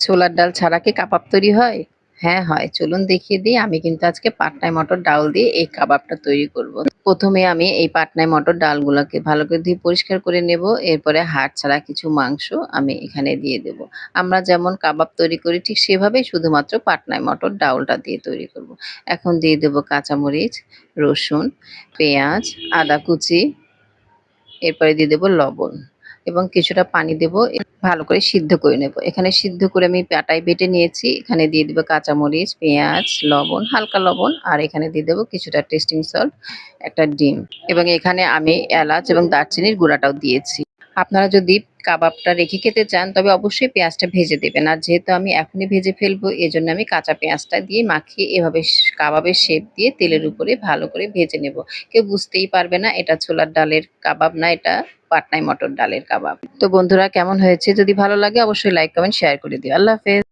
ছোলার ডাল ছাড়া কি কাবাব তৈরি হয়? হ্যাঁ হয়। চলুন দেখিয়ে দিই। আমি কিন্তু আজকে পাটনায় মটর ডাল দিয়ে এই কাবাবটা তৈরি করব। প্রথমে আমি এই পাটনায় মটর ডালগুলাকে ভালো করে ধুয়ে পরিষ্কার করে নেব। এরপরে হাড় ছাড়া কিছু মাংস আমি এখানে দিয়ে দেব। আমরা যেমন কাবাব তৈরি করি ঠিক সেভাবেই শুধুমাত্র পাটনায় মটর ডাউলটা দিয়ে তৈরি করব। এখন দিয়ে দেব কাঁচামরিচ, রসুন, পেঁয়াজ, আদা কুচি, এরপরে দিয়ে দেব লবণ এবং কিছুটা পানি দেব। ভালো করে সিদ্ধ করে নেব। এখানে সিদ্ধ করে আমি পাটায় বেটে নিয়েছি। এখানে দিয়ে দিব কাঁচামরিচ, পেঁয়াজ, লবণ, হালকা লবণ আর এখানে দিয়ে দেব কিছুটা টেস্টিং সল্ট, একটা ডিম এবং এখানে আমি এলাচ এবং দারচিনির গুঁড়াটাও দিয়েছি। আপনারা যদি কাবাবটা রেখে খেতে চান তবে অবশ্যই পেঁয়াজটা ভেজে দেবেন। আর যেহেতু আমি এখনই ভেজে ফেলবো এজন্য আমি কাঁচা পেঁয়াজটা দিয়ে মাখিয়ে এভাবে কাবাবের শেপ দিয়ে তেলের উপরে ভালো করে ভেজে নেব। কেউ বুঝতেই পারবে না এটা ছোলার ডালের কাবাব না, এটা পাটনায় মটর ডালের কাবাব। তো বন্ধুরা কেমন হয়েছে? যদি ভালো লাগে অবশ্যই লাইক, কমেন্ট, শেয়ার করে দিও। আল্লাহ হাফেজ।